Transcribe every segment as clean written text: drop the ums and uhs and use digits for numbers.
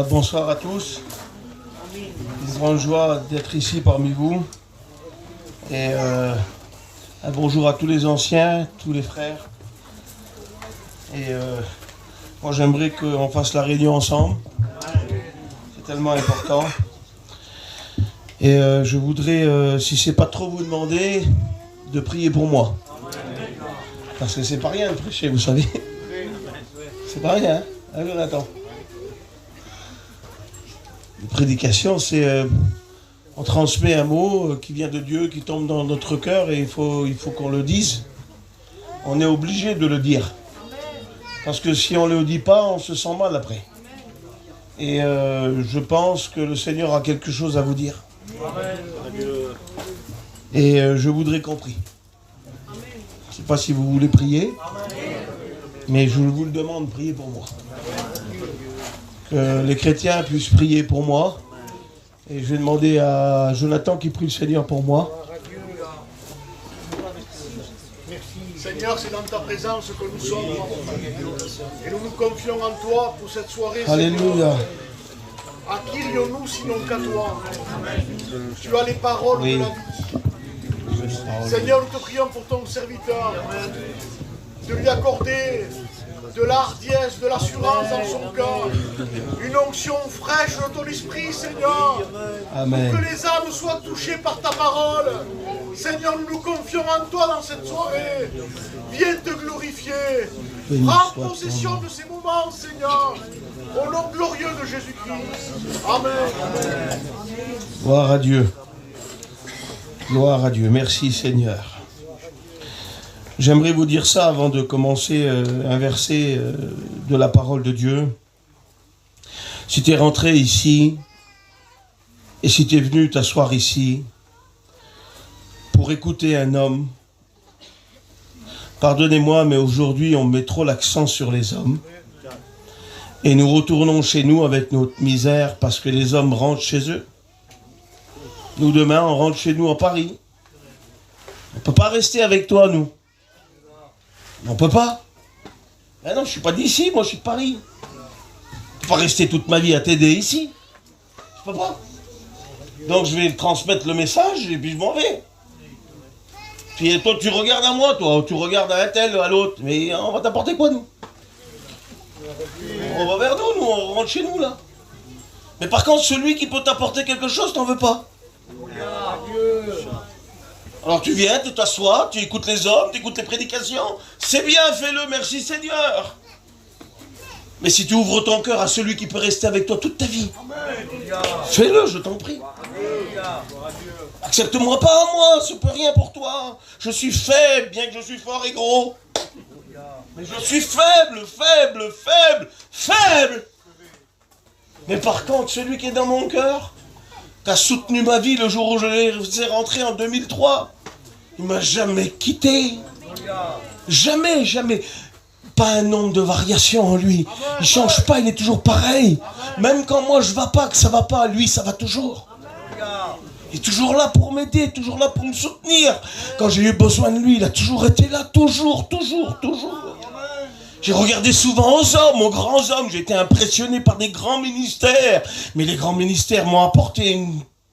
Bonsoir à tous. Une grande joie d'être ici parmi vous. Et un bonjour à tous les anciens, tous les frères. Et moi j'aimerais qu'on fasse la réunion ensemble. C'est tellement important. Et je voudrais, si c'est pas trop vous demander, de prier pour moi. Parce que c'est pas rien de prêcher, vous savez. C'est pas rien, hein, Jonathan. Une prédication, c'est... on transmet un mot qui vient de Dieu, qui tombe dans notre cœur, et il faut qu'on le dise. On est obligé de le dire. Parce que si on ne le dit pas, on se sent mal après. Et je pense que le Seigneur a quelque chose à vous dire. Et je voudrais qu'on prie. Je ne sais pas si vous voulez prier, mais je vous le demande, priez pour moi. Que les chrétiens puissent prier pour moi. Et je vais demander à Jonathan qui prie le Seigneur pour moi. Seigneur, c'est dans ta présence que nous sommes. Et nous nous confions en toi pour cette soirée. Alléluia. À qui irions-nous sinon qu'à toi? Tu as les paroles de la vie. Seigneur, nous te prions pour ton serviteur, de lui accorder de la hardiesse, de l'assurance dans son cœur, une onction fraîche de ton esprit, Seigneur. Amen. Pour que les âmes soient touchées par ta parole. Seigneur, nous nous confions en toi dans cette soirée. Viens te glorifier. Prends possession de ces moments, Seigneur. Au nom glorieux de Jésus-Christ. Amen. Gloire à Dieu. Gloire à Dieu. Merci, Seigneur. J'aimerais vous dire ça avant de commencer un verset de la parole de Dieu. Si tu es rentré ici, et si tu es venu t'asseoir ici, pour écouter un homme, pardonnez-moi, mais aujourd'hui on met trop l'accent sur les hommes, et nous retournons chez nous avec notre misère parce que les hommes rentrent chez eux. Nous demain on rentre chez nous en Paris. On ne peut pas rester avec toi, nous. On peut pas. Ben non, je suis pas d'ici, moi je suis de Paris. Je peux pas rester toute ma vie à t'aider ici. Je peux pas. Donc je vais transmettre le message et puis je m'en vais. Puis toi tu regardes à moi, toi, tu regardes à un tel, à l'autre. Mais on va t'apporter quoi, nous? On va vers nous, on rentre chez nous là. Mais par contre, celui qui peut t'apporter quelque chose, t'en veux pas. Alors tu viens, tu t'assois, tu écoutes les hommes, tu écoutes les prédications. C'est bien, fais-le, merci Seigneur. Mais si tu ouvres ton cœur à celui qui peut rester avec toi toute ta vie, fais-le, je t'en prie. Accepte-moi pas, moi, je peux rien pour toi. Je suis faible, bien que je suis fort et gros. Mais je suis faible. Mais par contre, celui qui est dans mon cœur, qui a soutenu ma vie le jour où je suis rentré en 2003. Il m'a jamais quitté. Jamais. Pas un nombre de variations en lui. Il change pas, il est toujours pareil. Même quand moi je va pas, que ça va pas, lui ça va toujours. Il est toujours là pour m'aider, toujours là pour me soutenir. Quand j'ai eu besoin de lui, il a toujours été là, toujours. J'ai regardé souvent aux hommes, aux grands hommes. J'ai été impressionné par des grands ministères. Mais les grands ministères m'ont apporté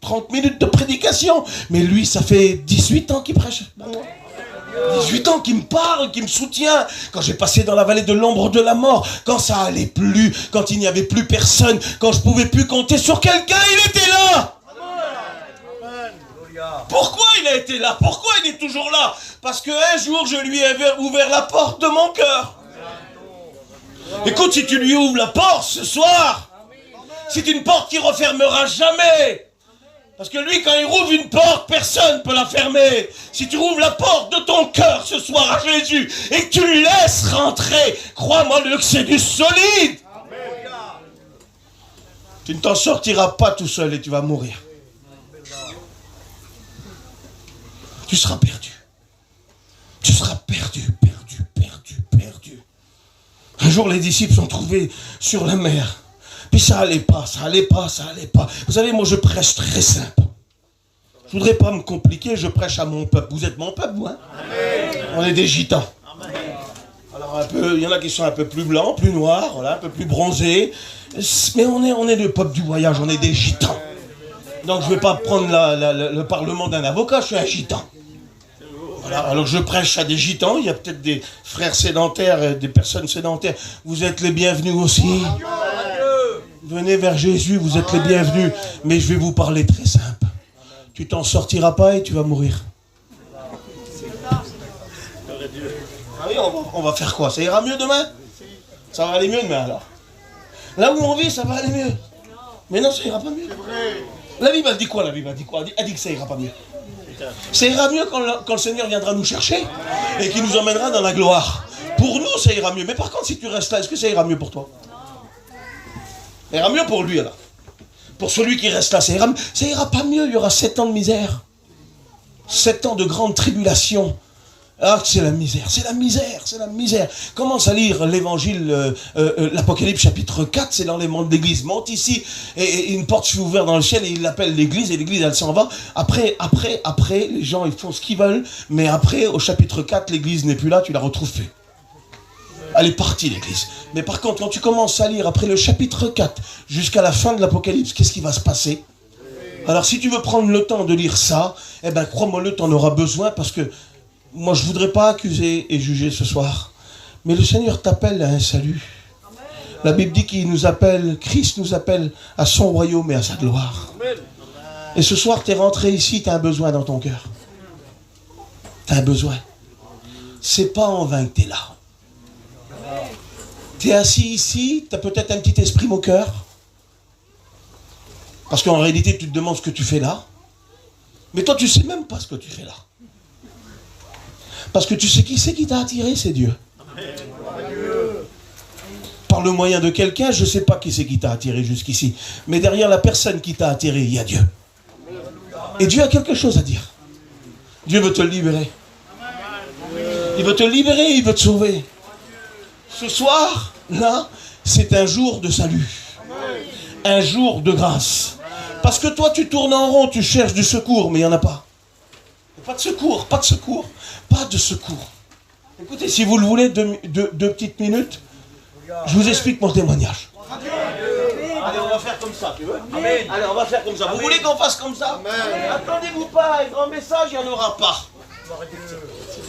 30 minutes de prédication. Mais lui, ça fait 18 ans qu'il prêche. 18 ans qu'il me parle, qu'il me soutient. Quand j'ai passé dans la vallée de l'ombre de la mort, quand ça allait plus, quand il n'y avait plus personne, quand je pouvais plus compter sur quelqu'un, il était là. Pourquoi il a été là? Pourquoi il est toujours là? Parce qu'un jour, je lui ai ouvert la porte de mon cœur. Écoute, si tu lui ouvres la porte ce soir, c'est une porte qui refermera jamais. Parce que lui, quand il rouvre une porte, personne ne peut la fermer. Si tu rouvres la porte de ton cœur ce soir à Jésus et que tu le laisses rentrer, crois-moi que c'est du solide. Tu ne t'en sortiras pas tout seul et tu vas mourir. Tu seras perdu. Tu seras perdu. Un jour, les disciples sont trouvés sur la mer. Puis ça allait pas. Vous savez, moi, je prêche très simple. Je voudrais pas me compliquer, je prêche à mon peuple. Vous êtes mon peuple, vous, hein? On est des gitans. Alors il y en a qui sont un peu plus blancs, plus noirs, voilà, un peu plus bronzés. Mais on est le peuple du voyage, on est des gitans. Donc je ne vais pas prendre le parlement d'un avocat, je suis un gitan. Voilà, alors je prêche à des gitans, il y a peut-être des frères sédentaires et des personnes sédentaires. Vous êtes les bienvenus aussi. Venez vers Jésus, vous êtes les bienvenus. Mais je vais vous parler très simple. Tu t'en sortiras pas et tu vas mourir. Ah oui, on va faire quoi? Ça ira mieux demain? Ça va aller mieux demain alors. Là où on vit, ça va aller mieux. Mais non, ça ira pas mieux. La Bible, elle dit quoi? La Bible, elle dit quoi? Elle dit que ça ira pas mieux. Ça ira mieux quand le Seigneur viendra nous chercher et qu'il nous emmènera dans la gloire. Pour nous, ça ira mieux. Mais par contre, si tu restes là, est-ce que ça ira mieux pour toi? Ça ira mieux pour lui, alors. Pour celui qui reste là, ça ira pas mieux. Il y aura 7 ans de misère. 7 ans de grande tribulation. Ah, c'est la misère, c'est la misère, c'est la misère. Commence à lire l'évangile, l'Apocalypse chapitre 4, c'est l'enlèvement de l'église. Monte ici, et une porte s'est ouverte dans le ciel, et il l'appelle l'église, et l'église, elle s'en va. Après, les gens, ils font ce qu'ils veulent, mais après, au chapitre 4, l'église n'est plus là, tu la retrouves fait. Elle est partie, l'église. Mais par contre, quand tu commences à lire après le chapitre 4, jusqu'à la fin de l'Apocalypse, qu'est-ce qui va se passer? Alors, si tu veux prendre le temps de lire ça, eh ben, crois-moi-le, tu en auras besoin, parce que moi, je ne voudrais pas accuser et juger ce soir. Mais le Seigneur t'appelle à un salut. La Bible dit qu'il nous appelle, Christ nous appelle à son royaume et à sa gloire. Et ce soir, tu es rentré ici, tu as un besoin dans ton cœur. Tu as un besoin. C'est pas en vain que tu es là. Tu es assis ici, tu as peut-être un petit esprit moqueur. Parce qu'en réalité, tu te demandes ce que tu fais là. Mais toi, tu ne sais même pas ce que tu fais là. Parce que tu sais qui c'est qui t'a attiré, c'est Dieu. Par le moyen de quelqu'un, je ne sais pas qui c'est qui t'a attiré jusqu'ici. Mais derrière la personne qui t'a attiré, il y a Dieu. Et Dieu a quelque chose à dire. Dieu veut te libérer. Il veut te libérer, il veut te sauver. Ce soir, là, c'est un jour de salut. Un jour de grâce. Parce que toi, tu tournes en rond, tu cherches du secours, mais il n'y en a pas. Pas de secours, pas de secours, pas de secours. Écoutez, si vous le voulez, deux petites minutes, je vous explique mon témoignage. Allez, on va faire comme ça, tu veux? Amen. Allez, on va faire comme ça. Vous voulez qu'on fasse comme ça? Attendez-vous pas, un grand message, il n'y en aura pas.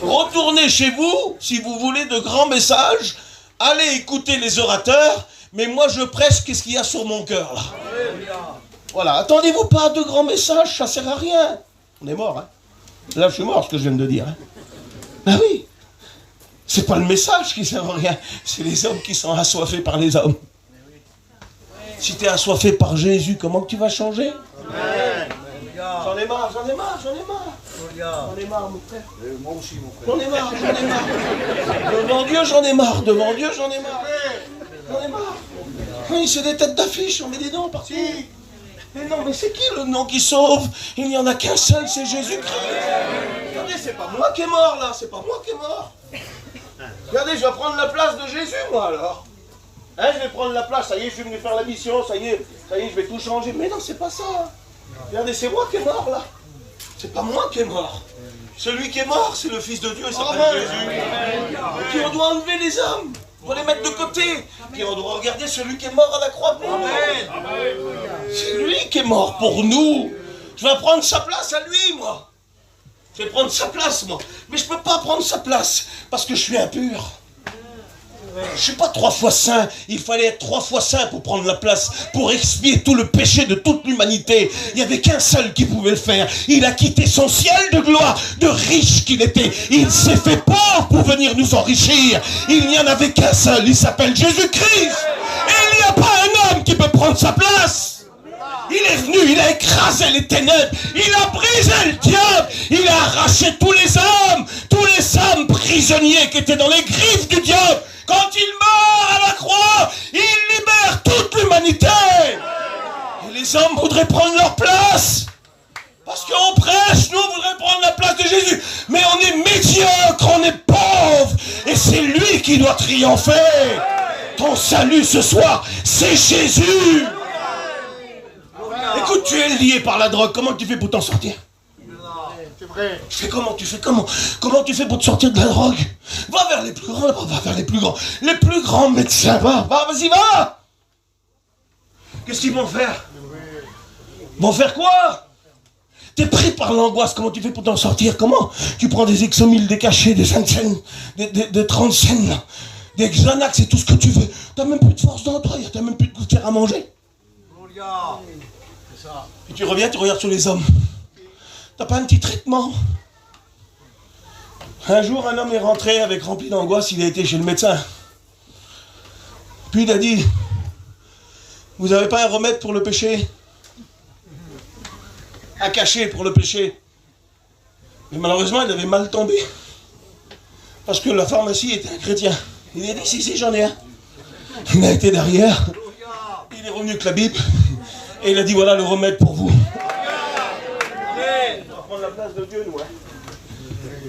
Retournez chez vous, si vous voulez de grands messages, allez écouter les orateurs, mais moi je prêche qu'est-ce qu'il y a sur mon cœur, là. Voilà, attendez-vous pas de grands messages, ça ne sert à rien. On est mort, hein. Là, je suis mort, ce que je viens de dire. Hein. Ah oui, c'est pas le message qui sert à rien, c'est les hommes qui sont assoiffés par les hommes. Si tu es assoiffé par Jésus, comment que tu vas changer? J'en ai marre, j'en ai marre, j'en ai marre. J'en ai marre, mon frère. Moi aussi, mon frère. J'en ai marre, j'en ai marre. Devant Dieu, j'en ai marre. Devant Dieu, j'en ai marre. J'en ai marre. Oui, c'est des têtes d'affiche, on met des noms partout. Mais non, mais c'est qui le nom qui sauve? Il n'y en a qu'un seul, c'est Jésus-Christ. Regardez, c'est pas moi qui est mort là, c'est pas moi qui est mort. Regardez, je vais prendre la place de Jésus, moi alors. Hein, je vais prendre la place, ça y est, je suis venu faire la mission, ça y est, je vais tout changer. Mais non, c'est pas ça. Regardez, c'est moi qui est mort là. C'est pas moi qui est mort. Celui qui est mort, c'est le Fils de Dieu, il s'appelle Jésus. Et puis on doit enlever les hommes. On doit les mettre de côté. Puis on doit regarder celui qui est mort à la croix pour nous. C'est lui qui est mort pour nous. Je vais prendre sa place à lui, moi. Je vais prendre sa place, moi. Mais je ne peux pas prendre sa place parce que je suis impur. Je ne suis pas 3 fois saint. Il fallait être 3 fois saint pour prendre la place, pour expier tout le péché de toute l'humanité. Il n'y avait qu'un seul qui pouvait le faire. Il a quitté son ciel de gloire, de riche qu'il était. Il s'est fait pauvre pour venir nous enrichir. Il n'y en avait qu'un seul. Il s'appelle Jésus-Christ. Et il n'y a pas un homme qui peut prendre sa place. Il est venu, il a écrasé les ténèbres, il a brisé le diable, il a arraché tous les hommes prisonniers qui étaient dans les griffes du diable. Quand il meurt à la croix, il libère toute l'humanité. Et les hommes voudraient prendre leur place. Parce qu'on prêche, nous, on voudrait prendre la place de Jésus. Mais on est médiocre, on est pauvre. Et c'est lui qui doit triompher. Ton salut ce soir, c'est Jésus. Écoute, tu es lié par la drogue, comment tu fais pour t'en sortir? C'est vrai. Tu fais comment? Comment tu fais pour te sortir de la drogue? Va vers les plus grands, va vers les plus grands. Les plus grands médecins, vas-y, va! Qu'est-ce qu'ils vont faire? Ils vont faire quoi? T'es pris par l'angoisse, comment tu fais pour t'en sortir? Comment? Tu prends des Exomil, des cachets, des 5 scènes, des 30 scènes, des Xanax et tout ce que tu veux. T'as même plus de force dans toi, t'as même plus de gouttière à manger. Et tu reviens, tu regardes sur les hommes. T'as pas un petit traitement? Un jour, un homme est rentré avec rempli d'angoisse, il a été chez le médecin. Puis il a dit, vous n'avez pas un remède pour le péché? Un cachet pour le péché? Mais malheureusement, il avait mal tombé. Parce que la pharmacie était un chrétien. Il a dit, si, j'en ai un. Il a été derrière. Il est revenu avec la Bible. Et il a dit, voilà le remède pour vous. On va prendre la place de Dieu, nous.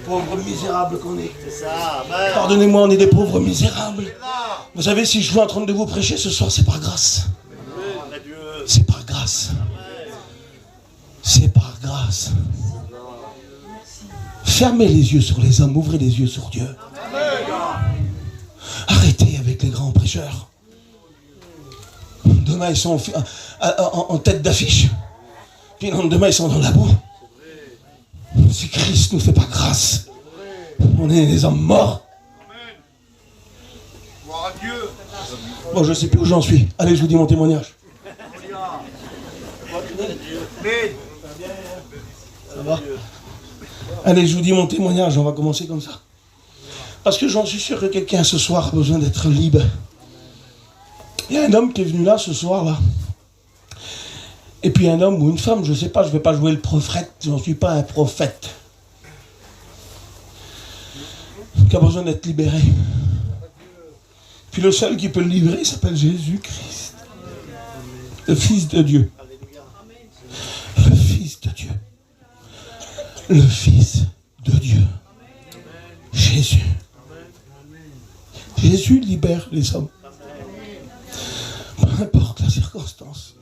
Pauvres misérables qu'on est. C'est ça. Pardonnez-moi, on est des pauvres misérables. Vous savez, si je suis en train de vous prêcher ce soir, c'est par grâce. C'est par grâce. C'est par grâce. Fermez les yeux sur les hommes, ouvrez les yeux sur Dieu. Arrêtez avec les grands prêcheurs. Demain, ils sont en tête d'affiche. Puis demain, ils sont dans la boue. Si Christ nous fait pas grâce, on est des hommes morts. Bon, je ne sais plus où j'en suis. Allez, je vous dis mon témoignage. Ça va? Allez, je vous dis mon témoignage, on va commencer comme ça. Parce que j'en suis sûr que quelqu'un ce soir a besoin d'être libre. Il y a un homme qui est venu là ce soir, là. Et puis un homme ou une femme, je ne sais pas, je ne vais pas jouer le prophète, je n'en suis pas un prophète. Qui a besoin d'être libéré. Puis le seul qui peut le libérer s'appelle Jésus-Christ. Le Fils de Dieu. Le Fils de Dieu. Le Fils de Dieu. Jésus. Jésus libère les hommes. Peu importe la circonstance.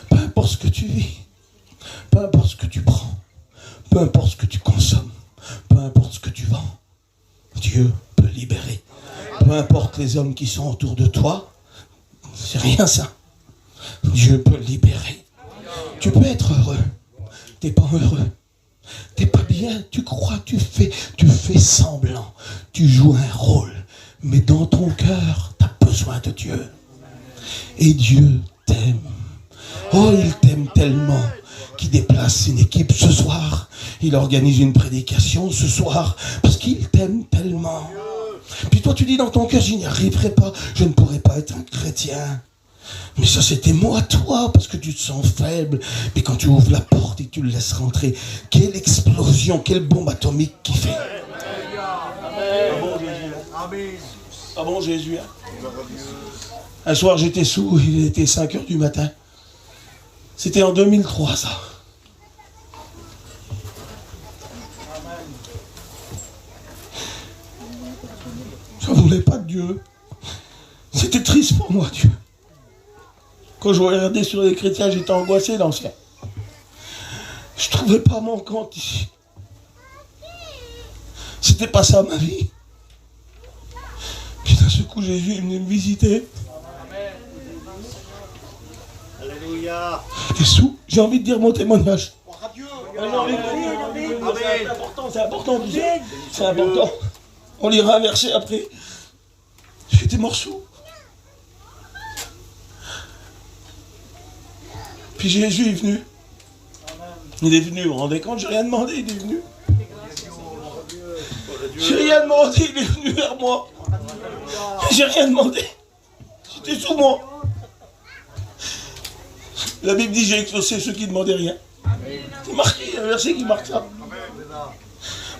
Peu importe ce que tu vis. Peu importe ce que tu prends. Peu importe ce que tu consommes. Peu importe ce que tu vends. Dieu peut libérer. Peu importe les hommes qui sont autour de toi. C'est rien ça. Dieu peut libérer. Tu peux être heureux. T'es pas heureux. T'es pas bien. Tu crois, tu fais semblant. Tu joues un rôle. Mais dans ton cœur, tu as besoin de Dieu. Et Dieu t'aime. Oh, il t'aime tellement qu'il déplace une équipe ce soir. Il organise une prédication ce soir parce qu'il t'aime tellement. Puis toi, tu dis dans ton cœur, je n'y arriverai pas. Je ne pourrai pas être un chrétien. Mais ça, c'était moi, toi, parce que tu te sens faible. Mais quand tu ouvres la porte et que tu le laisses rentrer, quelle explosion, quelle bombe atomique qui fait. Ah bon, Jésus. Un soir, j'étais sous, il était 5h du matin. C'était en 2003, ça. Je ne voulais pas de Dieu. C'était triste pour moi, Dieu. Quand je regardais sur les chrétiens, j'étais angoissé dans ça. Je ne trouvais pas mon compte ici. C'était pas ça ma vie. Puis d'un seul coup, Jésus est venu me visiter. Alléluia. J'étais sous. J'ai envie de dire mon témoignage. C'est important, tu sais. C'est important. On lira un verset après. J'étais mort sous. Puis Jésus est venu. Il est venu, vous vous rendez compte, j'ai rien demandé, il est venu. J'ai rien demandé, il est venu vers moi. J'ai rien demandé. J'étais sous moi. La Bible dit j'ai exaucé ceux qui ne demandaient rien. C'est marqué, il y a un verset qui marque ça.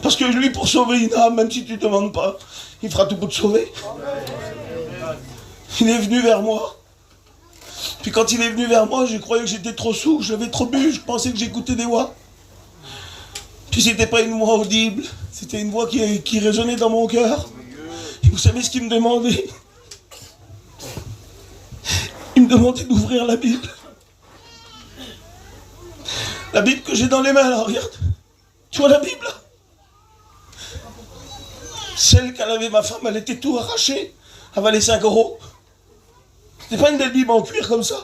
Parce que lui, pour sauver une âme, même si tu ne demandes pas, il fera tout pour te sauver. Il est venu vers moi. Puis quand il est venu vers moi, je croyais que j'étais trop sous, j'avais trop bu, je pensais que j'écoutais des voix. Puis c'était pas une voix audible, c'était une voix qui résonnait dans mon cœur. Et vous savez ce qu'il me demandait? Il me demandait d'ouvrir la Bible. La Bible que j'ai dans les mains, là, regarde. Tu vois la Bible? Celle qu'elle avait, ma femme, elle était tout arrachée. Elle valait 5 €. C'était pas une belle Bible en cuir comme ça.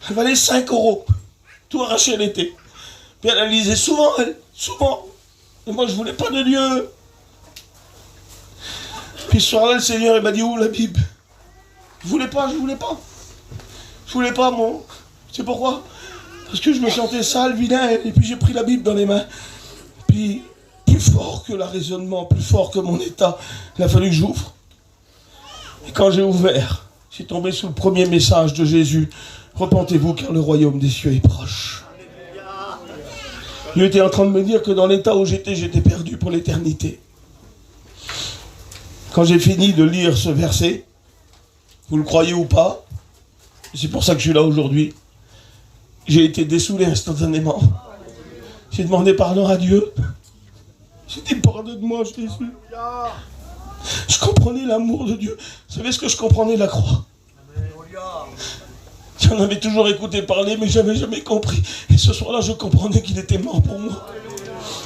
Elle valait 5 €. Tout arraché elle était. Puis elle lisait souvent, souvent. Et moi je voulais pas de Dieu. Puis ce soir-là, le Seigneur il m'a dit, ouvre la Bible. Je voulais pas. Je voulais pas, moi. C'est pourquoi? Parce que je me sentais sale, vilain, et puis j'ai pris la Bible dans les mains. Puis, plus fort que le raisonnement, plus fort que mon état, il a fallu que j'ouvre. Et quand j'ai ouvert, j'ai tombé sur le premier message de Jésus. Repentez-vous car le royaume des cieux est proche. Dieu était en train de me dire que dans l'état où j'étais perdu pour l'éternité. Quand j'ai fini de lire ce verset, vous le croyez ou pas, c'est pour ça que je suis là aujourd'hui, j'ai été dessoulé instantanément. J'ai demandé pardon à Dieu. J'ai dit pardonne-moi Jésus. Je comprenais l'amour de Dieu. Vous savez ce que je comprenais? La croix. J'en avais toujours écouté parler, mais j'avais jamais compris. Et ce soir-là, je comprenais qu'il était mort pour moi.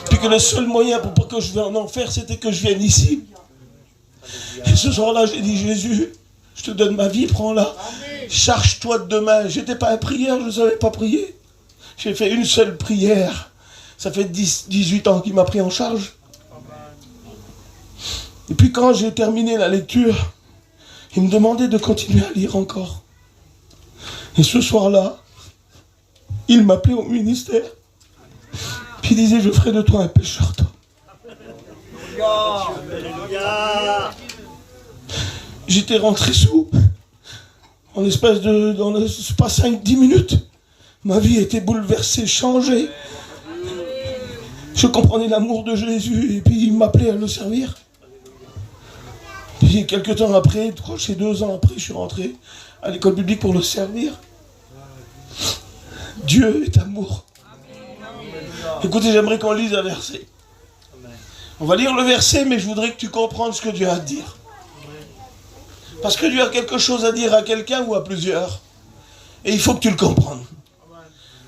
Puis que le seul moyen pour pas que je vienne en enfer, c'était que je vienne ici. Et ce soir-là, j'ai dit, Jésus, je te donne ma vie, prends-la. Charge-toi de demain. J'étais pas un prieur, je ne savais pas prier. J'ai fait une seule prière. Ça fait 18 ans qu'il m'a pris en charge. Et puis quand j'ai terminé la lecture, il me demandait de continuer à lire encore. Et ce soir-là, il m'appelait au ministère. Puis il disait, je ferai de toi un pécheur. J'étais rentré sous. En l'espace de, dans pas 5-10 minutes, ma vie était bouleversée, changée. Je comprenais l'amour de Jésus et puis il m'appelait à le servir. Puis quelques temps après, je crois que c'est 2 ans après, je suis rentré à l'école publique pour le servir. Dieu est amour. Écoutez, j'aimerais qu'on lise un verset. On va lire le verset, mais je voudrais que tu comprennes ce que Dieu a à dire. Parce que Dieu a quelque chose à dire à quelqu'un ou à plusieurs. Et il faut que tu le comprennes.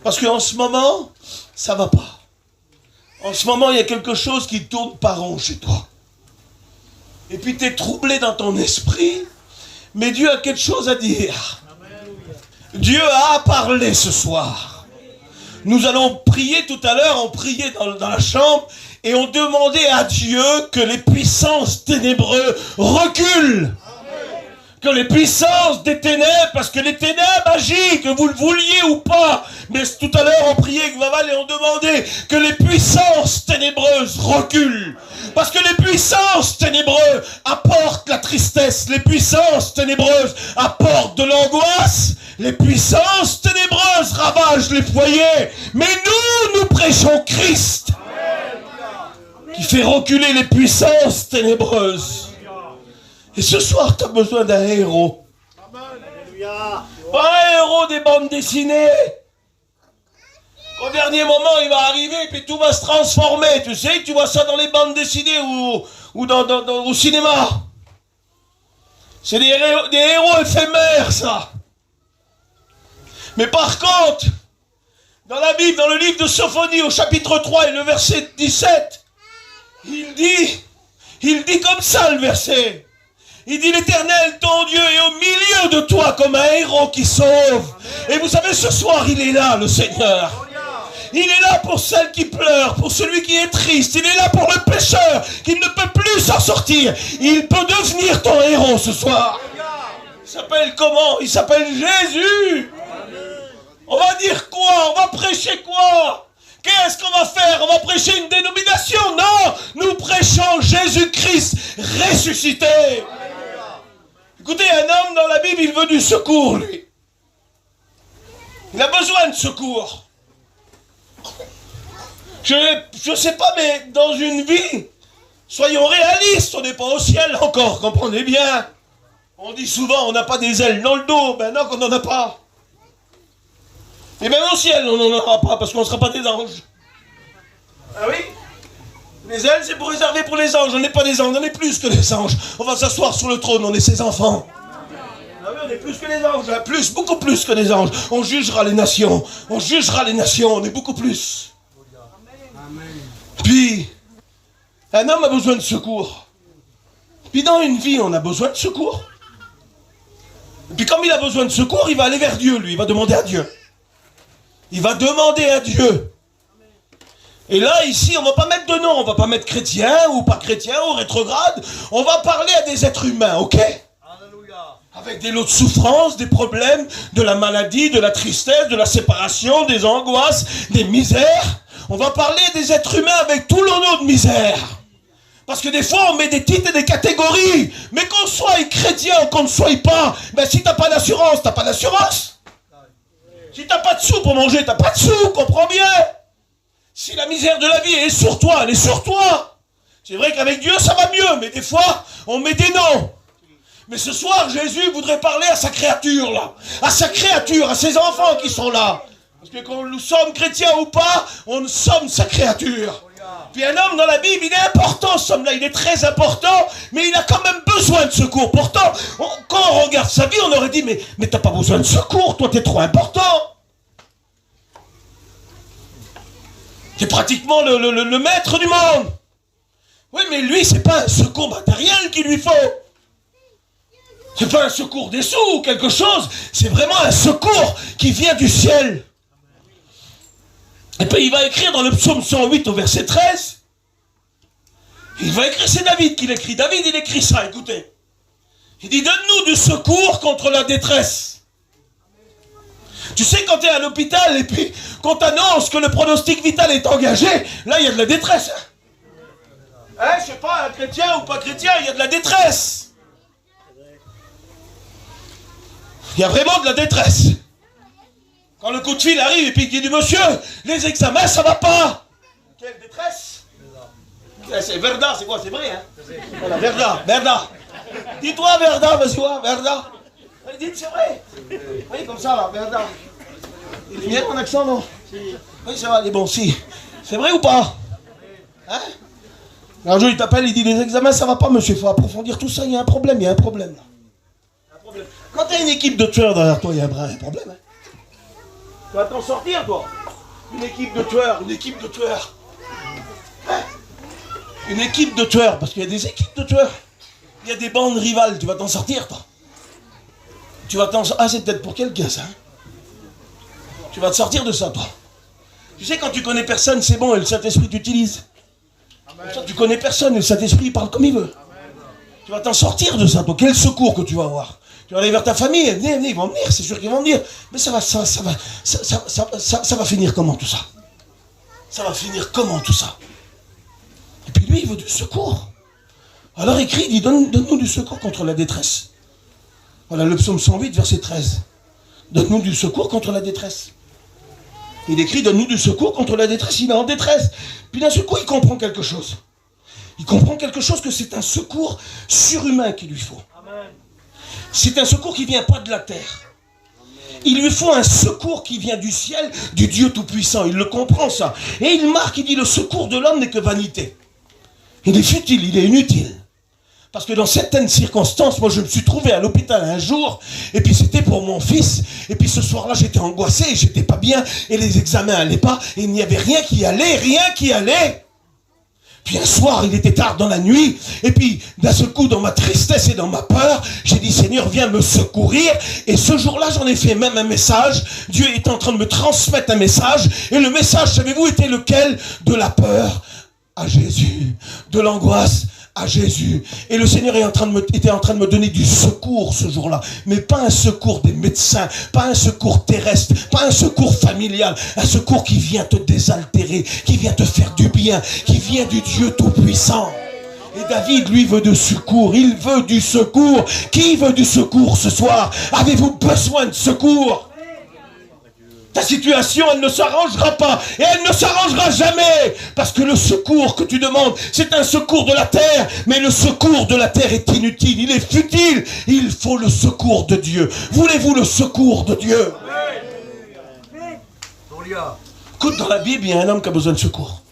Parce qu'en ce moment, ça ne va pas. En ce moment, il y a quelque chose qui tourne pas rond chez toi. Et puis tu es troublé dans ton esprit. Mais Dieu a quelque chose à dire. Dieu a parlé ce soir. Nous allons prier tout à l'heure, on priait dans la chambre. Et on demandait à Dieu que les puissances ténébreuses reculent. Que les puissances des ténèbres, parce que les ténèbres agissent, que vous le vouliez ou pas. Mais tout à l'heure, on priait avec Vaval et on demandait que les puissances ténébreuses reculent. Parce que les puissances ténébreuses apportent la tristesse. Les puissances ténébreuses apportent de l'angoisse. Les puissances ténébreuses ravagent les foyers. Mais nous prêchons Christ. Qui fait reculer les puissances ténébreuses. Et ce soir, tu as besoin d'un héros. Pas un héros des bandes dessinées. Au dernier moment, il va arriver et puis tout va se transformer. Tu sais, tu vois ça dans les bandes dessinées ou au cinéma. C'est des héros éphémères, ça. Mais par contre, dans la Bible, dans le livre de Sophonie, au chapitre 3 et le verset 17, il dit comme ça le verset. Il dit, l'Éternel, ton Dieu, est au milieu de toi comme un héros qui sauve. Et vous savez, ce soir, il est là, le Seigneur. Il est là pour celle qui pleure, pour celui qui est triste. Il est là pour le pécheur qui ne peut plus s'en sortir. Il peut devenir ton héros ce soir. Il s'appelle comment? Il s'appelle Jésus. On va dire quoi? On va prêcher quoi? Qu'est-ce qu'on va faire? On va prêcher une dénomination? Non, nous prêchons Jésus-Christ ressuscité. Écoutez, un homme dans la Bible, il veut du secours, lui. Il a besoin de secours. Je sais pas, mais dans une vie, soyons réalistes, on n'est pas au ciel encore, comprenez bien. On dit souvent, on n'a pas des ailes dans le dos, ben non, qu'on n'en a pas. Et même au ciel, on n'en aura pas, parce qu'on ne sera pas des anges. Ah oui? Les ailes, c'est pour réserver pour les anges. On n'est pas des anges, on est plus que des anges. On va s'asseoir sur le trône, on est ses enfants. Ah oui, on est plus que les anges, plus, beaucoup plus que les anges. On jugera les nations, on est beaucoup plus. Puis, un homme a besoin de secours. Puis dans une vie, on a besoin de secours. Et puis comme il a besoin de secours, il va aller vers Dieu, lui. Il va demander à Dieu. Il va demander à Dieu. Et là, ici, on ne va pas mettre de nom. On ne va pas mettre chrétien ou pas chrétien ou rétrograde. On va parler à des êtres humains, ok? Avec des lots de souffrance, des problèmes, de la maladie, de la tristesse, de la séparation, des angoisses, des misères. On va parler des êtres humains avec tout leur lot de misère. Parce que des fois, on met des titres et des catégories. Mais qu'on soit chrétien ou qu'on ne soit pas, ben si tu n'as pas d'assurance, tu n'as pas d'assurance. Si tu n'as pas de sous pour manger, tu n'as pas de sous, comprends bien. Si la misère de la vie est sur toi, elle est sur toi. C'est vrai qu'avec Dieu, ça va mieux, mais des fois, on met des noms. Mais ce soir, Jésus voudrait parler à sa créature, là. À sa créature, à ses enfants qui sont là. Parce que quand nous sommes chrétiens ou pas, on sommes sa créature. Puis un homme dans la Bible, il est important, ce homme-là, il est très important, mais il a quand même besoin de secours. Pourtant, quand on regarde sa vie, on aurait dit, mais t'as pas besoin de secours, toi t'es trop important. T'es pratiquement le maître du monde. Oui, mais lui, c'est pas un secours matériel qu'il lui faut. C'est pas un secours des sous ou quelque chose, c'est vraiment un secours qui vient du ciel. Et puis il va écrire dans le psaume 108 au verset 13. Il va écrire, c'est David qui l'écrit. David, il écrit ça, écoutez. Il dit, donne-nous du secours contre la détresse. Tu sais, quand tu es à l'hôpital et puis qu'on t'annonce que le pronostic vital est engagé, là, il y a de la détresse. Hein, je sais pas, un chrétien ou pas chrétien, il y a de la détresse. Il y a vraiment de la détresse. Quand le coup de fil arrive et puis qu'il dit, monsieur, les examens, ça va pas. Quelle détresse. C'est Verda, c'est quoi? C'est vrai, hein? Voilà, Verda. Dis-toi Verda, monsieur, Verda. Dites, c'est vrai. Oui, comme ça, là, Verda. Il est bien mon accent, non? Oui, ça va, il est bon, si. C'est vrai ou pas? Hein? Un jour, il t'appelle, il dit, les examens, ça va pas, monsieur, il faut approfondir tout ça, il y a un problème, là. Quand tu as une équipe de tueurs derrière toi, il y a un problème. Hein. Tu vas t'en sortir, toi. Une équipe de tueurs. Hein? Une équipe de tueurs, parce qu'il y a des équipes de tueurs. Il y a des bandes rivales, tu vas t'en sortir, toi. Tu vas t'en sortir. Ah, c'est peut-être pour quelqu'un, ça. Hein? Tu vas te sortir de ça, toi. Tu sais, quand tu connais personne, c'est bon, et le Saint-Esprit t'utilise. Comme ça, tu connais personne, et le Saint-Esprit, il parle comme il veut. Tu vas t'en sortir de ça, toi. Quel secours que tu vas avoir. Tu vas aller vers ta famille, venez, ils vont venir, c'est sûr qu'ils vont venir. Mais ça va finir comment tout ça? Ça va finir comment tout ça? Et puis lui, il veut du secours. Alors il crie, il dit, donne-nous du secours contre la détresse. Voilà le psaume 108, verset 13. Donne-nous du secours contre la détresse. Il écrit, donne-nous du secours contre la détresse. Il est en détresse. Puis d'un seul coup, il comprend quelque chose. Il comprend quelque chose, que c'est un secours surhumain qu'il lui faut. C'est un secours qui ne vient pas de la terre. Il lui faut un secours qui vient du ciel, du Dieu Tout-Puissant. Il le comprend, ça. Et il marque, il dit, le secours de l'homme n'est que vanité. Il est futile, il est inutile. Parce que dans certaines circonstances, moi je me suis trouvé à l'hôpital un jour, et puis c'était pour mon fils, et puis ce soir-là j'étais angoissé, et j'étais pas bien, et les examens n'allaient pas, et il n'y avait rien qui allait. Puis un soir, il était tard dans la nuit, et puis d'un seul coup, dans ma tristesse et dans ma peur, j'ai dit, Seigneur, viens me secourir. Et ce jour-là, j'en ai fait même un message. Dieu est en train de me transmettre un message. Et le message, savez-vous, était lequel? De la peur à Jésus, de l'angoisse à Jésus. Et le Seigneur était en train de me donner du secours ce jour-là. Mais pas un secours des médecins, pas un secours terrestre, pas un secours familial. Un secours qui vient te désaltérer, qui vient te faire du bien, qui vient du Dieu Tout-Puissant. Et David, lui, veut du secours. Il veut du secours. Qui veut du secours ce soir? Avez-vous besoin de secours? Ta situation, elle ne s'arrangera pas. Et elle ne s'arrangera jamais. Parce que le secours que tu demandes, c'est un secours de la terre. Mais le secours de la terre est inutile. Il est futile. Il faut le secours de Dieu. Voulez-vous le secours de Dieu? Écoute, dans la Bible, il y a un homme qui a besoin de secours.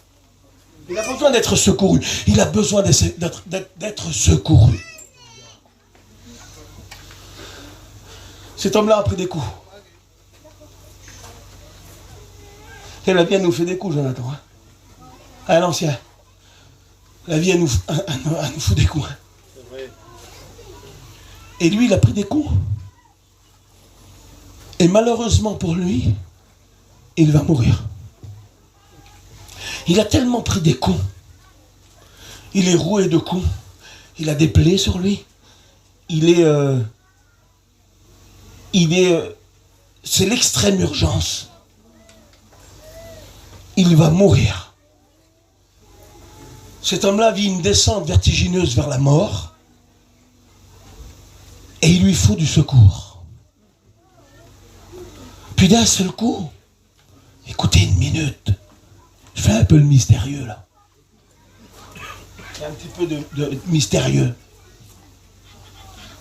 Il a besoin d'être secouru. Il a besoin d'être secouru. Cet homme-là a pris des coups. Et la vie, elle nous fait des coups, Jonathan. Hein. À l'ancien. La vie, elle nous fout des coups. Et lui, il a pris des coups. Et malheureusement pour lui, il va mourir. Il a tellement pris des coups. Il est roué de coups. Il a des plaies sur lui. C'est l'extrême urgence. Il va mourir. Cet homme-là vit une descente vertigineuse vers la mort. Et il lui faut du secours. Puis d'un seul coup, écoutez une minute, je fais un peu le mystérieux là. Il y a un petit peu de mystérieux.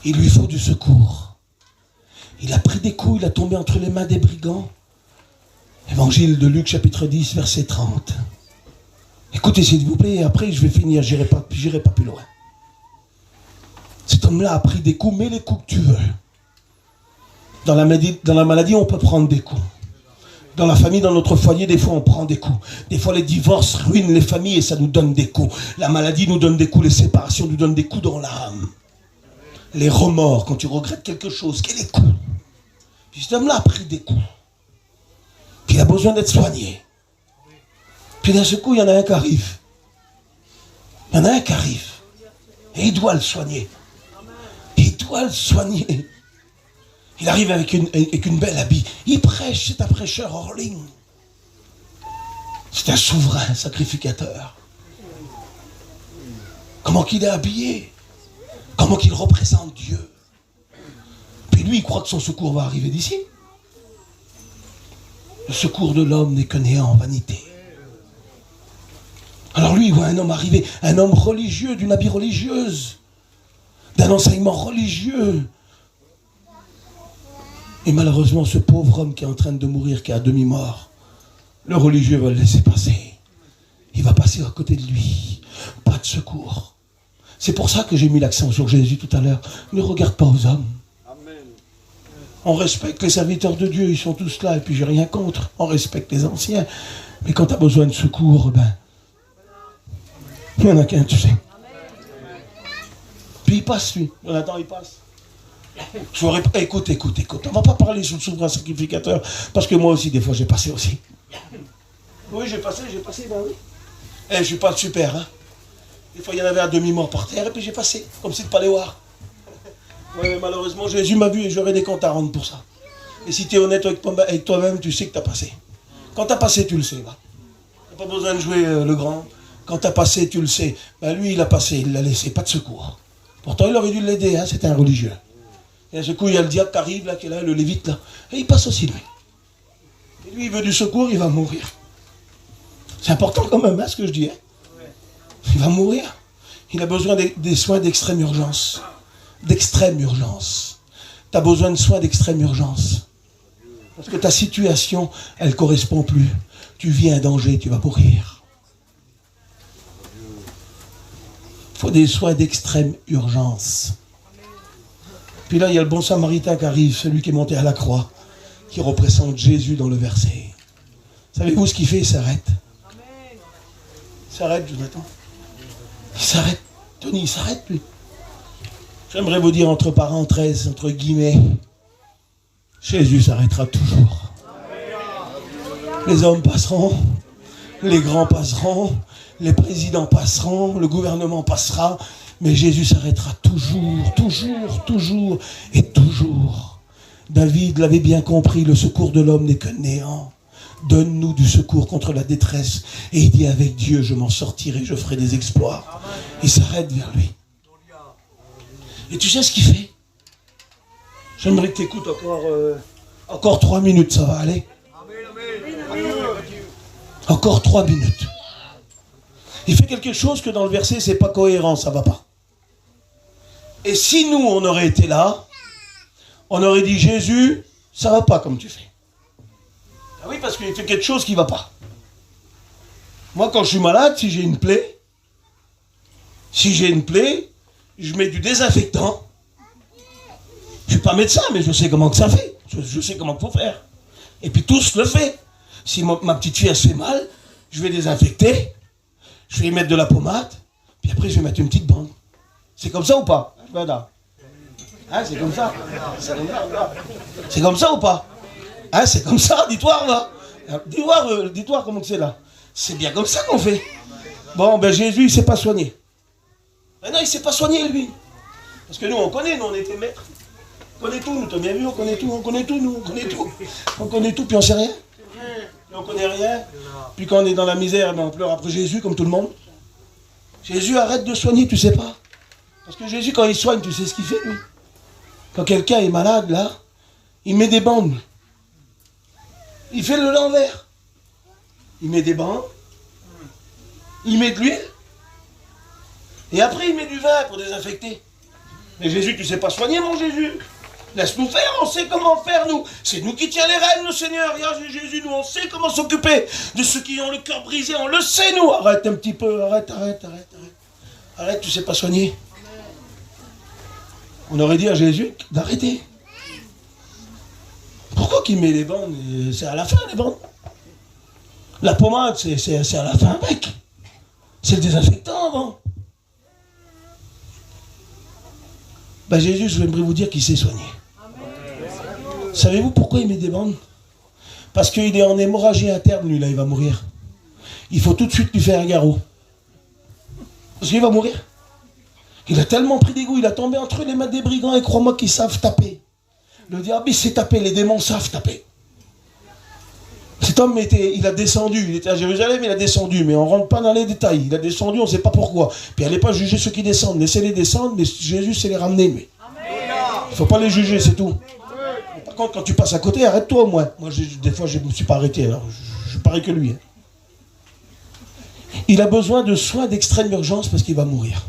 Il lui faut du secours. Il a pris des coups, il a tombé entre les mains des brigands. Évangile de Luc chapitre 10 verset 30. Écoutez s'il vous plaît, et après je vais finir, j'irai pas plus loin. Cet homme-là a pris des coups, mets les coups que tu veux. Dans la maladie, on peut prendre des coups. Dans la famille, dans notre foyer, des fois on prend des coups. Des fois les divorces ruinent les familles et ça nous donne des coups. La maladie nous donne des coups, les séparations nous donnent des coups dans l'âme. Les remords, quand tu regrettes quelque chose, quel est le coup? Puis cet homme-là a pris des coups. Puis il a besoin d'être soigné. Puis d'un seul coup, il y en a un qui arrive. Il y en a un qui arrive. Et il doit le soigner. Il doit le soigner. Il arrive avec une belle habit. Il prêche, c'est un prêcheur hors ligne. C'est un souverain sacrificateur. Comment qu'il est habillé. Comment qu'il représente Dieu. Puis lui, il croit que son secours va arriver d'ici. Le secours de l'homme n'est que néant, vanité. Alors lui, il voit un homme arriver, un homme religieux, d'une habit religieuse, d'un enseignement religieux. Et malheureusement, ce pauvre homme qui est en train de mourir, qui est à demi-mort, le religieux va le laisser passer. Il va passer à côté de lui. Pas de secours. C'est pour ça que j'ai mis l'accent sur Jésus tout à l'heure. Ne regarde pas aux hommes. Amen. On respecte les serviteurs de Dieu, ils sont tous là, et puis j'ai rien contre. On respecte les anciens. Mais quand tu as besoin de secours, ben, il n'y en a qu'un, tu sais. Puis il passe, lui. Jonathan, il passe. Écoute. On ne va pas parler sur le souverain sacrificateur, parce que moi aussi, des fois, j'ai passé aussi. Oui, j'ai passé, ben oui. Je ne suis pas super, hein. Des fois, il y en avait à demi-mort par terre, et puis j'ai passé, comme si de pas les voir. Oui, mais malheureusement, Jésus m'a vu et j'aurai des comptes à rendre pour ça. Et si tu es honnête avec toi-même, tu sais que tu as passé. Quand tu as passé, tu le sais, va. Tu n'as pas besoin de jouer le grand. Quand tu as passé, tu le sais. Ben, lui, il a passé, il l'a laissé, pas de secours. Pourtant, il aurait dû l'aider, hein, c'était un religieux. Et à ce coup, il y a le diable qui arrive, là, qui est là, le lévite, là. Et il passe aussi, lui. Et lui, il veut du secours, il va mourir. C'est important quand même, hein, ce que je dis. Hein. Il va mourir. Il a besoin des soins d'extrême urgence. D'extrême urgence. Tu as besoin de soins d'extrême urgence. Parce que ta situation, elle ne correspond plus. Tu vis un danger, tu vas mourir. Il faut des soins d'extrême urgence. Puis là, il y a le bon samaritain qui arrive, celui qui est monté à la croix, qui représente Jésus dans le verset. Savez-vous ce qu'il fait? Il s'arrête. Il s'arrête, Jonathan. Il s'arrête. Tony, il s'arrête, lui. J'aimerais vous dire entre parenthèses, entre guillemets, Jésus s'arrêtera toujours. Les hommes passeront, les grands passeront, les présidents passeront, le gouvernement passera, mais Jésus s'arrêtera toujours, toujours, toujours et toujours. David l'avait bien compris, le secours de l'homme n'est que néant. Donne-nous du secours contre la détresse. Et il dit, avec Dieu, je m'en sortirai, je ferai des exploits. Il s'arrête vers lui. Et tu sais ce qu'il fait? J'aimerais que tu écoutes encore 3 minutes, ça va aller? Encore 3 minutes. Il fait quelque chose que dans le verset, c'est pas cohérent, ça va pas. Et si nous, on aurait été là, on aurait dit, Jésus, ça va pas comme tu fais. Ah oui, parce qu'il fait quelque chose qui ne va pas. Moi, quand je suis malade, si j'ai une plaie, je mets du désinfectant. Je ne suis pas médecin, mais je sais comment que ça fait. Je sais comment il faut faire. Et puis tous le fait. Si ma petite fille, elle se fait mal, je vais désinfecter. je vais y mettre de la pommade, puis après je vais mettre une petite bande. C'est comme ça ou pas? Hein, c'est comme ça. C'est comme ça ou pas? Hein, c'est comme ça, dis-toi, là. Dis-toi comment c'est là. C'est bien comme ça qu'on fait. Bon, ben Jésus, il ne s'est pas soigné. Ben non, il ne s'est pas soigné, lui. Parce que nous, on connaît, nous, on était maîtres. On connaît tout, nous, t'as bien vu, on connaît tout, nous, on connaît tout. On connaît tout, puis on sait rien. Puis on connaît rien. Puis quand on est dans la misère, ben on pleure après Jésus, comme tout le monde. Jésus arrête de soigner, tu sais pas. Parce que Jésus, quand il soigne, tu sais ce qu'il fait, lui. Quand quelqu'un est malade, là, il met des bandes. Il fait le l'envers. Il met des bandes. Il met de l'huile. Et après, il met du vin pour désinfecter. Mais Jésus, tu sais pas soigner, mon Jésus. Laisse-nous faire, on sait comment faire, nous. C'est nous qui tient les rênes, le Seigneur. Regarde, Jésus, nous, on sait comment s'occuper de ceux qui ont le cœur brisé. On le sait, nous. Arrête un petit peu, arrête. Arrête, tu sais pas soigner. On aurait dit à Jésus d'arrêter. Pourquoi qu'il met les bandes? C'est à la fin, les bandes. La pommade, c'est à la fin, mec. C'est le désinfectant avant. Ben Jésus, je voudrais vous dire qu'il sait soigner. Savez-vous pourquoi il met des bandes? Parce qu'il est en hémorragie interne, lui, là, il va mourir. Il faut tout de suite lui faire un garrot. Parce qu'il va mourir. Il a tellement pris des goûts, il a tombé entre les mains des brigands, et crois-moi qu'ils savent taper. Le diable, il sait taper, les démons savent taper. Cet homme, il a descendu, il était à Jérusalem, il a descendu, mais on ne rentre pas dans les détails. Il a descendu, on ne sait pas pourquoi. Puis allez pas juger ceux qui descendent, laissez-les descendre, mais Jésus sait les ramener, lui. Il ne faut pas les juger, c'est tout. Par contre, quand tu passes à côté, arrête-toi au moins. Moi, des fois, je ne me suis pas arrêté, alors je parie que lui. Il a besoin de soins d'extrême urgence parce qu'il va mourir.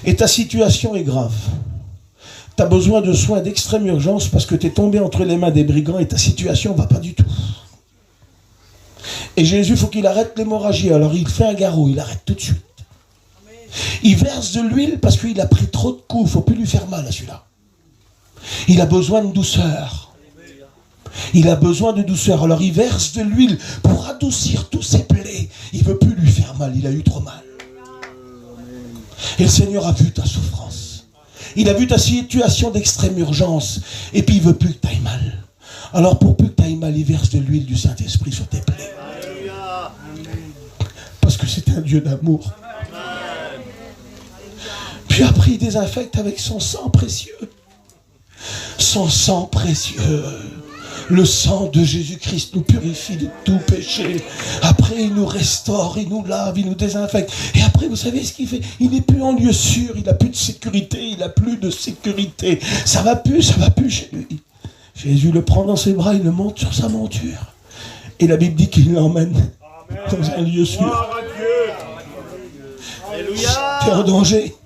Et ta situation est grave. Tu as besoin de soins d'extrême urgence parce que tu es tombé entre les mains des brigands et ta situation ne va pas du tout. Et Jésus, il faut qu'il arrête l'hémorragie. Alors il fait un garrot, il arrête tout de suite. Il verse de l'huile parce qu'il a pris trop de coups. Il ne faut plus lui faire mal à celui-là. Il a besoin de douceur. Il a besoin de douceur. Alors il verse de l'huile pour adoucir tous ses plaies. Il ne veut plus lui faire mal. Il a eu trop mal. Et le Seigneur a vu ta souffrance. Il a vu ta situation d'extrême urgence. Et puis il ne veut plus que tu ailles mal. Alors pour plus que tu ailles mal, il verse de l'huile du Saint-Esprit sur tes plaies. Parce que c'est un Dieu d'amour. Puis après il désinfecte avec son sang précieux. Son sang précieux. Le sang de Jésus-Christ nous purifie de tout péché. Après, il nous restaure, il nous lave, il nous désinfecte. Et après, vous savez ce qu'il fait? Il n'est plus en lieu sûr, il n'a plus de sécurité, il n'a plus de sécurité. Ça va plus chez lui. Jésus le prend dans ses bras, il le monte sur sa monture. Et la Bible dit qu'il l'emmène dans un lieu sûr. Tu es en danger.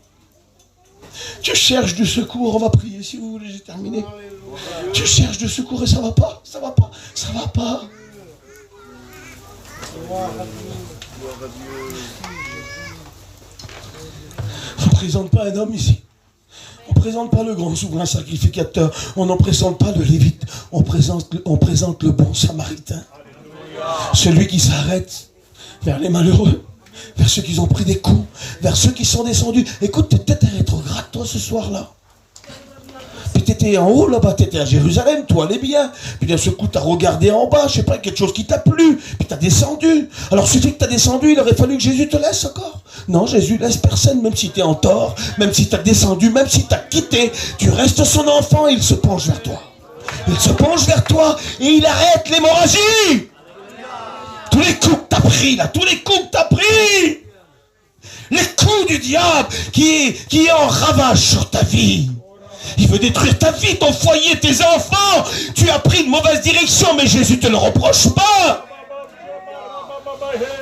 Tu cherches du secours, on va prier si vous voulez, j'ai terminé. Tu cherches du secours et ça va pas. On ne présente pas un homme ici. On ne présente pas le grand souverain sacrificateur. On n'en présente pas le Lévite. On présente le bon samaritain. Celui qui s'arrête vers les malheureux, vers ceux qui ont pris des coups, vers ceux qui sont descendus. Écoute, tu es peut-être un rétrograde, toi, ce soir-là. Puis tu étais en haut, là-bas, tu étais à Jérusalem, tout allait bien. Puis d'un seul coup, tu as regardé en bas, je sais pas, quelque chose qui t'a plu. Puis tu as descendu. Alors, suffit que tu as descendu, il aurait fallu que Jésus te laisse encore. Non, Jésus laisse personne, même si tu es en tort, même si tu as descendu, même si tu as quitté. Tu restes son enfant et il se penche vers toi. Il se penche vers toi et il arrête l'hémorragie. Tous les coups que tu as pris, là, tous les coups que tu as pris. Les coups du diable qui est en ravage sur ta vie. Il veut détruire ta vie, ton foyer, tes enfants. Tu as pris une mauvaise direction, mais Jésus ne te le reproche pas.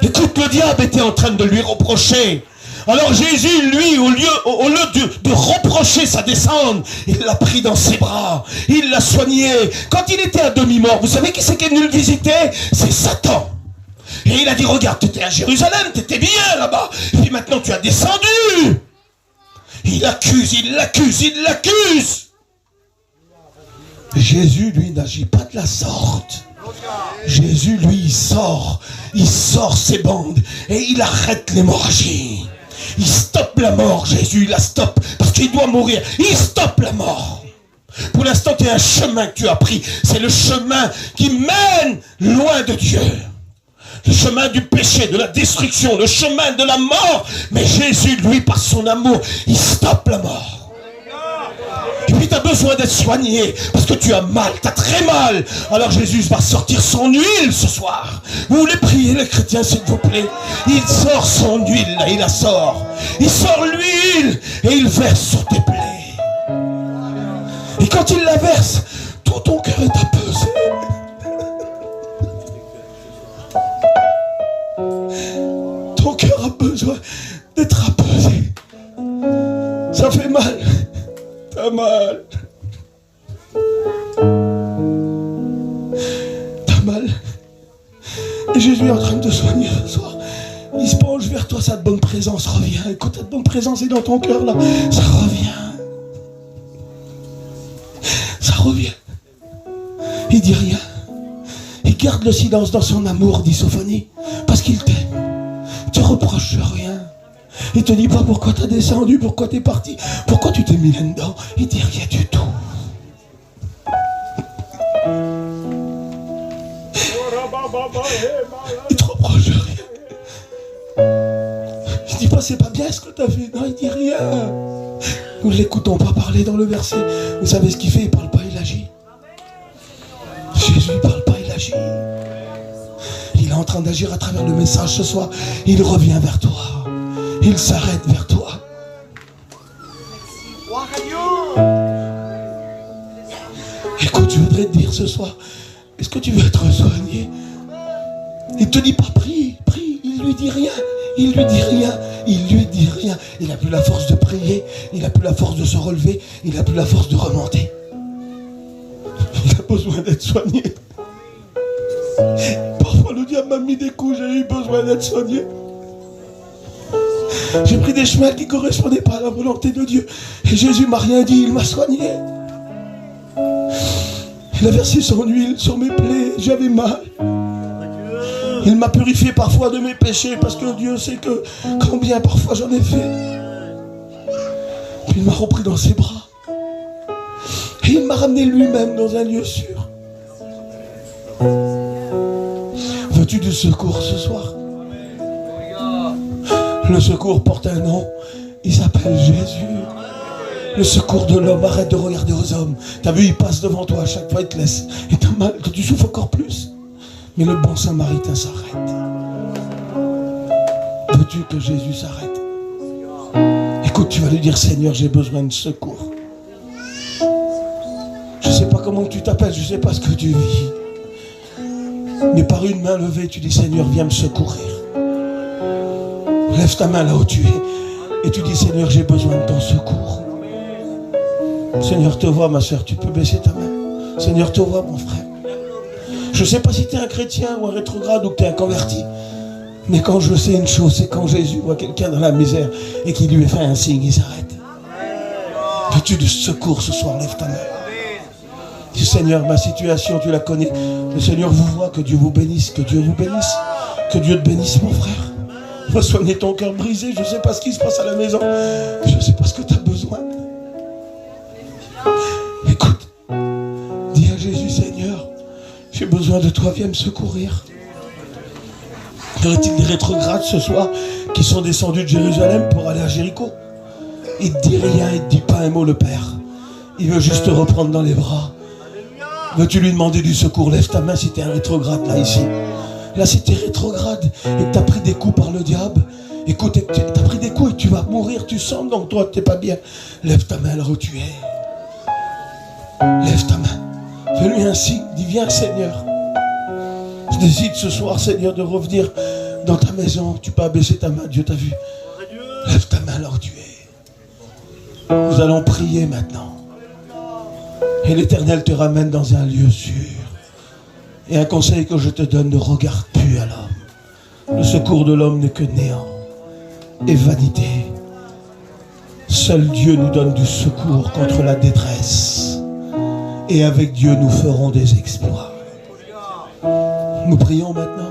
Écoute, le diable était en train de lui reprocher. Alors Jésus, lui, au lieu de reprocher sa descente, il l'a pris dans ses bras. Il l'a soigné. Quand il était à demi-mort, vous savez qui c'est qui est venu le visiter? C'est Satan. Et il a dit, regarde, tu étais à Jérusalem, tu étais bien là-bas. Et puis maintenant, tu as descendu. Il l'accuse. Jésus, lui, n'agit pas de la sorte. Jésus, lui, il sort il sort ses bandes et il arrête l'hémorragie. Il stoppe la mort, Jésus, il la stoppe parce qu'il doit mourir. Il stoppe la mort. Pour l'instant, il y a un chemin que tu as pris. C'est le chemin qui mène loin de Dieu. Le chemin du péché, de la destruction, le chemin de la mort. Mais Jésus, lui, par son amour, il stoppe la mort. Et puis tu as besoin d'être soigné parce que tu as mal, tu as très mal. Alors Jésus va sortir son huile ce soir. Vous voulez prier les chrétiens s'il vous plaît? Il sort son huile, là, il la sort. Il sort l'huile et il verse sur tes plaies. Et quand il la verse, tout ton cœur est apaisé. Ton cœur a besoin d'être apaisé. Ça fait mal. T'as mal. T'as mal. Et Jésus est en train de te soigner ce soir. Il se penche vers toi, sa bonne présence revient. Et quand ta bonne présence est dans ton cœur là, ça revient. Ça revient. Il dit rien. Il garde le silence dans son amour, dit Sophonie, parce qu'il t'aime. Tu reproches rien. Il te dit pas pourquoi t'as descendu, pourquoi t'es parti, pourquoi tu t'es mis là-dedans. Il dit rien du tout. Il te reproche rien. Il dit pas c'est pas bien ce que t'as fait. Non, il dit rien. Nous ne l'écoutons pas parler dans le verset. Vous savez ce qu'il fait? Il parle pas, il agit. Jésus ne parle pas, il agit. Il est en train d'agir à travers le message ce soir. Il revient vers toi. Il s'arrête vers toi. Écoute, je voudrais te dire ce soir, est-ce que tu veux être soigné? Il ne te dit pas prie, prie, il lui dit rien. Il lui dit rien, il lui dit rien. Il n'a plus la force de prier, il n'a plus la force de se relever, il n'a plus la force de remonter. Il a besoin d'être soigné. Parfois le diable m'a mis des coups, j'ai eu besoin d'être soigné. J'ai pris des chemins qui ne correspondaient pas à la volonté de Dieu. Et Jésus m'a rien dit, il m'a soigné. Il a versé son huile sur mes plaies, j'avais mal. Il m'a purifié parfois de mes péchés parce que Dieu sait que combien parfois j'en ai fait. Puis il m'a repris dans ses bras. Et il m'a ramené lui-même dans un lieu sûr. Veux-tu du secours ce soir? Le secours porte un nom, il s'appelle Jésus. Le secours de l'homme, arrête de regarder aux hommes. T'as vu, il passe devant toi, à chaque fois il te laisse. Et t'as mal, que tu souffres encore plus. Mais le bon samaritain s'arrête. Veux-tu que Jésus s'arrête? Écoute, tu vas lui dire, Seigneur, j'ai besoin de secours. Je ne sais pas comment tu t'appelles, je ne sais pas ce que tu vis. Mais par une main levée, tu dis, Seigneur, viens me secourir. Lève ta main là où tu es et tu dis, Seigneur, j'ai besoin de ton secours. Seigneur, te vois, ma soeur, tu peux baisser ta main. Seigneur, te vois, mon frère. Je ne sais pas si tu es un chrétien ou un rétrograde ou que tu es un converti. Mais quand je sais une chose, c'est quand Jésus voit quelqu'un dans la misère et qu'il lui fait un signe, il s'arrête. Veux-tu du secours ce soir? Lève ta main. Dis, Seigneur, ma situation, tu la connais. Le Seigneur vous voit, que Dieu vous bénisse, que Dieu vous bénisse. Que Dieu te bénisse, mon frère. Va soigner ton cœur brisé. Je ne sais pas ce qui se passe à la maison. Je ne sais pas ce que tu as besoin. Écoute, dis à Jésus, Seigneur, j'ai besoin de toi, viens me secourir. Y aurait-il des rétrogrades ce soir qui sont descendus de Jérusalem pour aller à Jéricho? Il ne te dit rien, il ne te dit pas un mot, le Père. Il veut juste te reprendre dans les bras. Veux-tu lui demander du secours? Lève ta main si tu es un rétrograde là, ici. Là, si tu es rétrograde et que tu as pris des coups par le diable, écoute, tu as pris des coups et tu vas mourir, tu sens donc toi que tu n'es pas bien. Lève ta main là où tu es. Lève ta main. Fais-lui un signe. Dis, viens Seigneur. Je décide ce soir, Seigneur, de revenir dans ta maison. Tu peux abaisser ta main, Dieu t'a vu. Lève ta main là où tu es. Nous allons prier maintenant. Et l'Éternel te ramène dans un lieu sûr. Et un conseil que je te donne, ne regarde plus à l'homme. Le secours de l'homme n'est que néant et vanité. Seul Dieu nous donne du secours contre la détresse. Et avec Dieu, nous ferons des exploits. Nous prions maintenant.